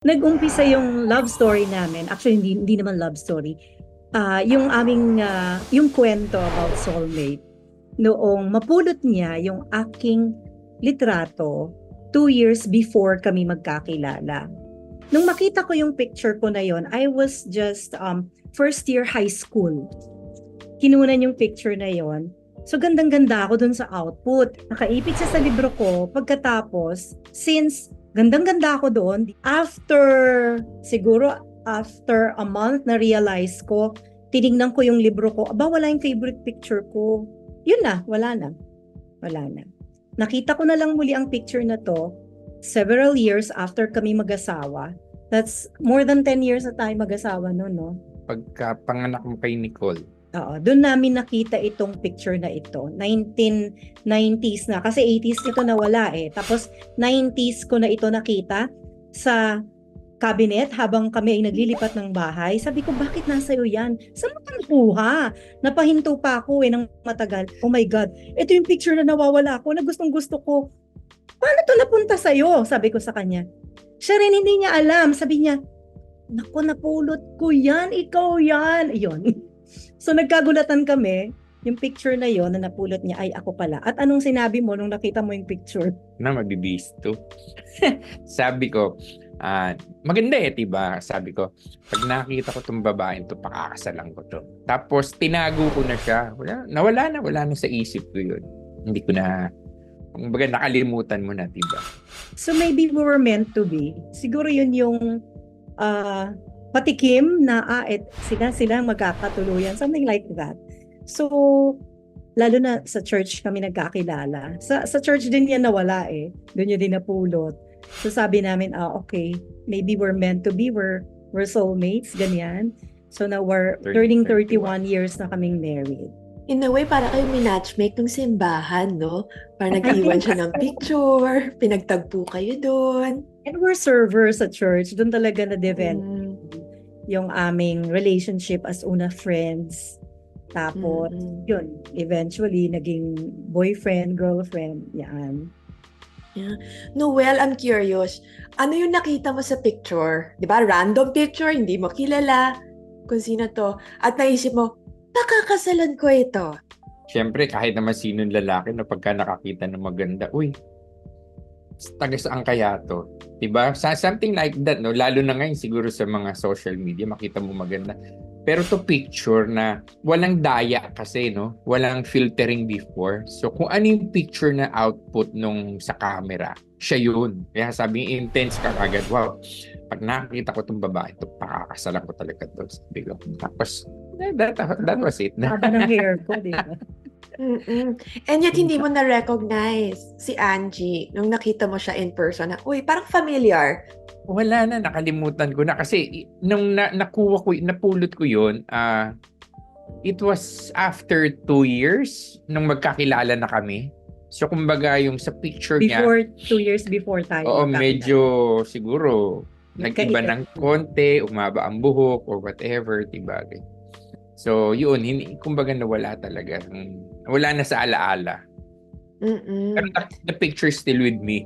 Nag-umpisa yung love story namin. Actually, hindi naman love story. Yung aming, yung kwento about soulmate. Noong mapulot niya yung aking litrato 2 years before kami magkakilala. Nung makita ko yung picture ko na yon, I was just first year high school. Kinunan yung picture na yon. So gandang-ganda ako dun sa output. Nakaipit siya sa libro ko. Pagkatapos, since gandang-ganda ako doon, after a month na realize ko, tinignan ko yung libro ko, wala yung favorite picture ko. Yun na, wala na. Wala na. Nakita ko na lang muli ang picture na to several years after kami mag-asawa. That's more than 10 years na tayo mag-asawa noon, no? Pagka panganak mo kay Nicole. Oo, doon namin nakita itong picture na ito. 1990s na. Kasi 80s ito nawala eh. Tapos 90s ko na ito nakita sa cabinet habang kami ay naglilipat ng bahay. Sabi ko, bakit nasa iyo yan? Saan mo ito nakuha? Napahinto pa ako ng matagal. Oh my God, ito yung picture na nawawala ko na gustong gusto ko. Paano ito napunta sa'yo? Sabi ko sa kanya. Siya rin hindi niya alam. Sabi niya, naku, napulot ko yan. Ikaw yan. Ayun. So nagkagulatan kami, yung picture na yon na napulot niya ay ako pala. At anong sinabi mo nung nakita mo yung picture? Na mabibis to. Sabi ko, maganda eh, diba? Sabi ko, pag nakita ko itong babaeng to, pakakasalan ko to. Tapos tinago ko na siya. Wala na sa isip ko yun. Hindi ko na, kumbaga nakalimutan mo na, diba? So maybe we were meant to be. Siguro yun yung patikim na sila magkakatuluyan, something like that. So lalo na sa church kami nagkakilala. Sa church din yan nawala eh. Doon niya din napulot. So sabi namin, okay, maybe we're meant to be, we're soulmates, ganyan. So now we're turning 31 years na kaming married. In a way, para kayo minatchmake ng simbahan, no? Para nag-iwan siya ng picture, pinagtagpo kayo doon. And we're servers at church. Doon talaga na-develop yung aming relationship as una friends. Tapos, yun, eventually, naging boyfriend, girlfriend, yan. Yeah. Noel, I'm curious. Ano yung nakita mo sa picture? Di ba? Random picture, hindi mo kilala kung sino to. At naisip mo, pakakasalan ko ito. Siyempre, kahit naman sinong lalaki na pagka nakakita ng maganda, uy, taga saan kaya to? Diba? Something like that, no? Lalo na ngayon siguro sa mga social media, makita mo maganda. Pero to picture na walang daya kasi, no? Walang filtering before. So kung ano yung picture na output nung sa camera, siya yun. Kaya sabi yung intense ka agad, wow, pag nakita ko itong babae, ito, pakakasalan ko talaga to. Sabi ko. Tapos, that was it. Haba ng hair ko, di ba? And yet, hindi mo na-recognize si Angie nung nakita mo siya in person. Uy, parang familiar. Wala na, nakalimutan ko na. Kasi nung napulot ko yun, it was after 2 years nung magkakilala na kami. So, kumbaga, yung sa picture niya... 2 years before tayo. Oo, medyo siguro nag-iba ng konti, umaba ang buhok or whatever, diba? So, yun, kumbaga nawala talaga. Wala na sa alaala. Pero the picture is still with me.